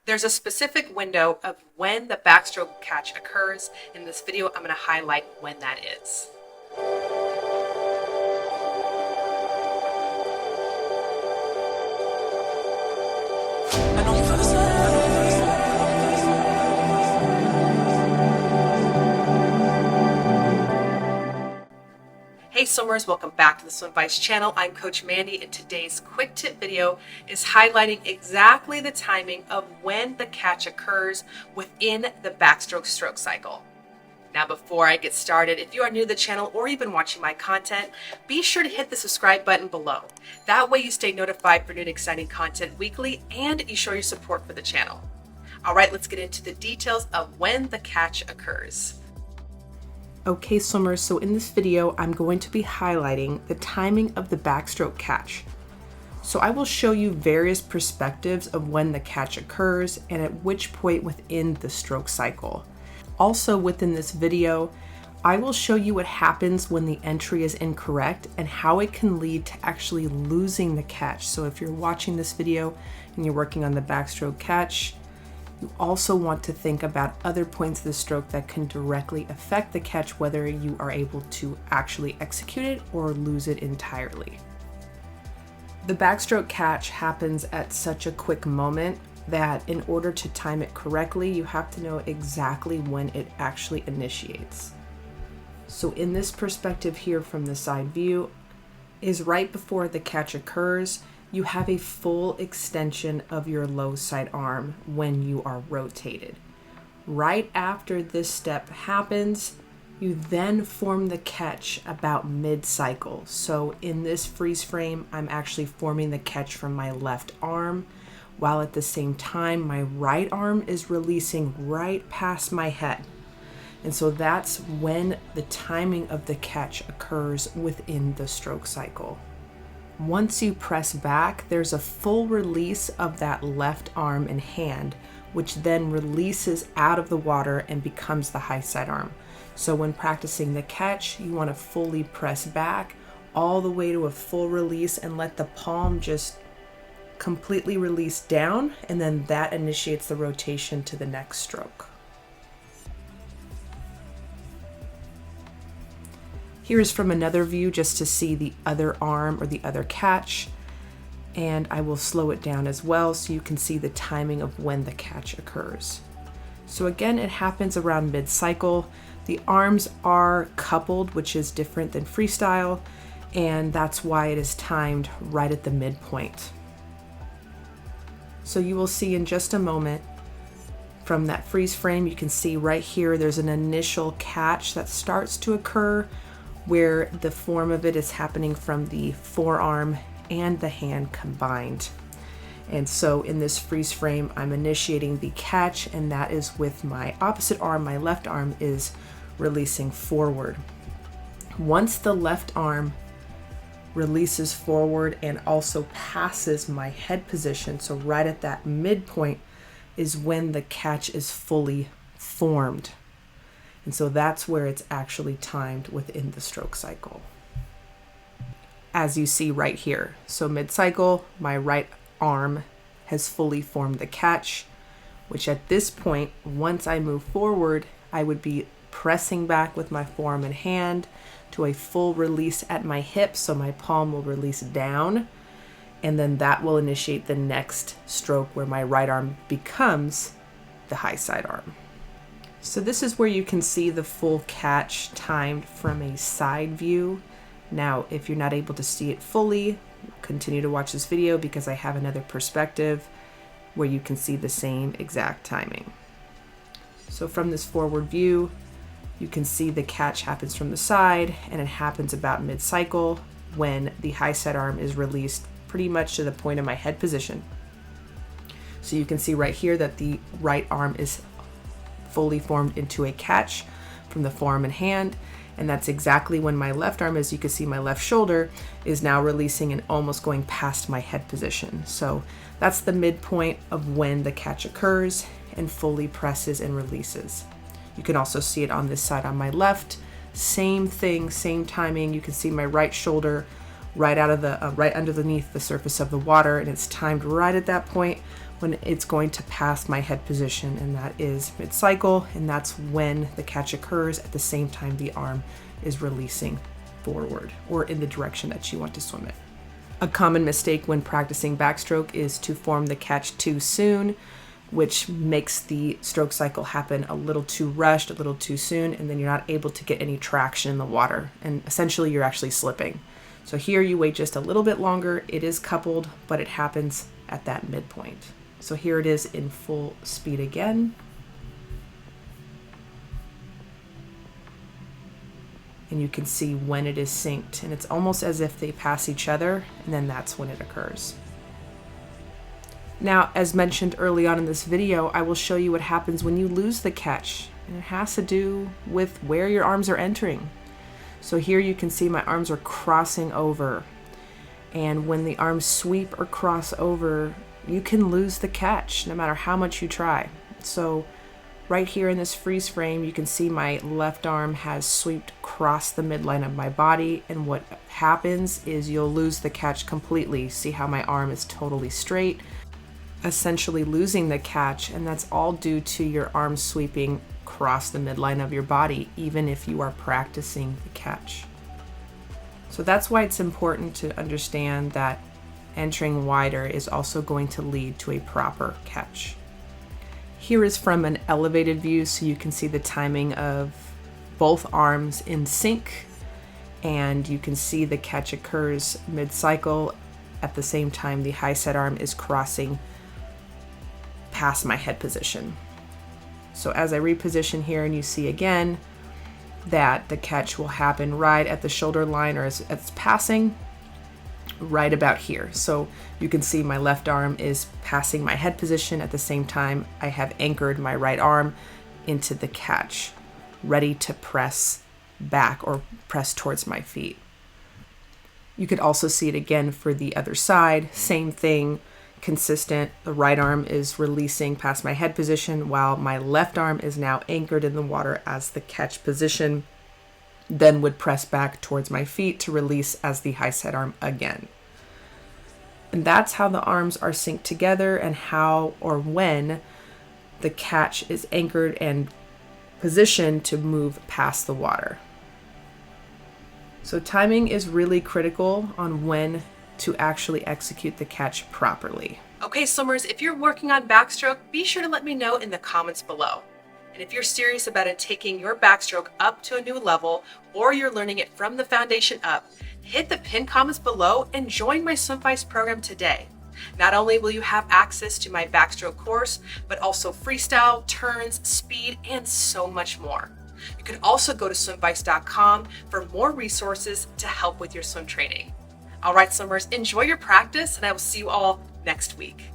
There's a specific window of when the backstroke catch occurs. In this video, I'm going to highlight when that is. Hey swimmers, welcome back to the Swim Vice channel. I'm Coach Mandy, and today's quick tip video is highlighting exactly the timing of when the catch occurs within the backstroke stroke cycle. Now before I get started, if you are new to the channel or you've been watching my content, be sure to hit the subscribe button below. That way you stay notified for new and exciting content weekly, and you show your support for the channel. All right, let's get into the details of when the catch occurs. Okay swimmers, so in this video, I'm going to be highlighting the timing of the backstroke catch. So I will show you various perspectives of when the catch occurs and at which point within the stroke cycle. Also within this video, I will show you what happens when the entry is incorrect and how it can lead to actually losing the catch. So if you're watching this video and you're working on the backstroke catch, you also want to think about other points of the stroke that can directly affect the catch, whether you are able to actually execute it or lose it entirely. The backstroke catch happens at such a quick moment that in order to time it correctly, you have to know exactly when it actually initiates. So in this perspective here from the side view is right before the catch occurs. You have a full extension of your low side arm when you are rotated. Right after this step happens, you then form the catch about mid-cycle. So in this freeze frame, I'm actually forming the catch from my left arm, while at the same time, my right arm is releasing right past my head. And so that's when the timing of the catch occurs within the stroke cycle. Once you press back, there's a full release of that left arm and hand, which then releases out of the water and becomes the high side arm. So when practicing the catch, you want to fully press back all the way to a full release and let the palm just completely release down, and then that initiates the rotation to the next stroke. Here's from another view just to see the other arm or the other catch, and I will slow it down as well so you can see the timing of when the catch occurs. So again, it happens around mid-cycle. The arms are coupled, which is different than freestyle, and that's why it is timed right at the midpoint. So you will see in just a moment from that freeze frame, you can see right here there's an initial catch that starts to occur where the form of it is happening from the forearm and the hand combined. And so in this freeze frame, I'm initiating the catch, and that is with my opposite arm. My left arm is releasing forward. Once the left arm releases forward and also passes my head position, so right at that midpoint is when the catch is fully formed. And so that's where it's actually timed within the stroke cycle. As you see right here. So mid-cycle, my right arm has fully formed the catch, which at this point, once I move forward, I would be pressing back with my forearm and hand to a full release at my hip. So my palm will release down, and then that will initiate the next stroke where my right arm becomes the high side arm. So this is where you can see the full catch timed from a side view. Now, if you're not able to see it fully, continue to watch this video because I have another perspective where you can see the same exact timing. So from this forward view, you can see the catch happens from the side, and it happens about mid-cycle when the high side arm is released pretty much to the point of my head position. So you can see right here that the right arm is fully formed into a catch from the forearm and hand, and that's exactly when my left arm, as you can see, my left shoulder is now releasing and almost going past my head position. So that's the midpoint of when the catch occurs and fully presses and releases. You can also see it on this side on my left. Same thing, same timing. You can see my right shoulder right out of the right underneath the surface of the water, and it's timed right at that point when it's going to pass my head position, and that is mid-cycle, and that's when the catch occurs at the same time the arm is releasing forward or in the direction that you want to swim it. A common mistake when practicing backstroke is to form the catch too soon, which makes the stroke cycle happen a little too rushed, a little too soon, and then you're not able to get any traction in the water, and essentially you're actually slipping. So here you wait just a little bit longer. It is coupled, but it happens at that midpoint. So here it is in full speed again. And you can see when it is synced, and it's almost as if they pass each other, and then that's when it occurs. Now, as mentioned early on in this video, I will show you what happens when you lose the catch, and it has to do with where your arms are entering. So here you can see my arms are crossing over, and when the arms sweep or cross over, you can lose the catch no matter how much you try. So right here in this freeze frame, you can see my left arm has swept across the midline of my body, and what happens is you'll lose the catch completely. See how my arm is totally straight, essentially losing the catch, and that's all due to your arm sweeping across the midline of your body, even if you are practicing the catch. So that's why it's important to understand that entering wider is also going to lead to a proper catch. Here is from an elevated view, so you can see the timing of both arms in sync, and you can see the catch occurs mid-cycle at the same time the high set arm is crossing past my head position. So as I reposition here, and you see again that the catch will happen right at the shoulder line, or as it's passing right about here. So you can see my left arm is passing my head position at the same time I have anchored my right arm into the catch, ready to press back or press towards my feet. You could also see it again for the other side, same thing, consistent. The right arm is releasing past my head position while my left arm is now anchored in the water as the catch position, then would press back towards my feet to release as the high set arm again. And that's how the arms are synced together, and how or when the catch is anchored and positioned to move past the water. So timing is really critical on when to actually execute the catch properly. Okay, swimmers, if you're working on backstroke, be sure to let me know in the comments below. And if you're serious about it taking your backstroke up to a new level, or you're learning it from the foundation up, hit the pinned comments below and join my SwimVice program today. Not only will you have access to my backstroke course, but also freestyle, turns, speed, and so much more. You can also go to swimvice.com for more resources to help with your swim training. All right, swimmers, enjoy your practice, and I will see you all next week.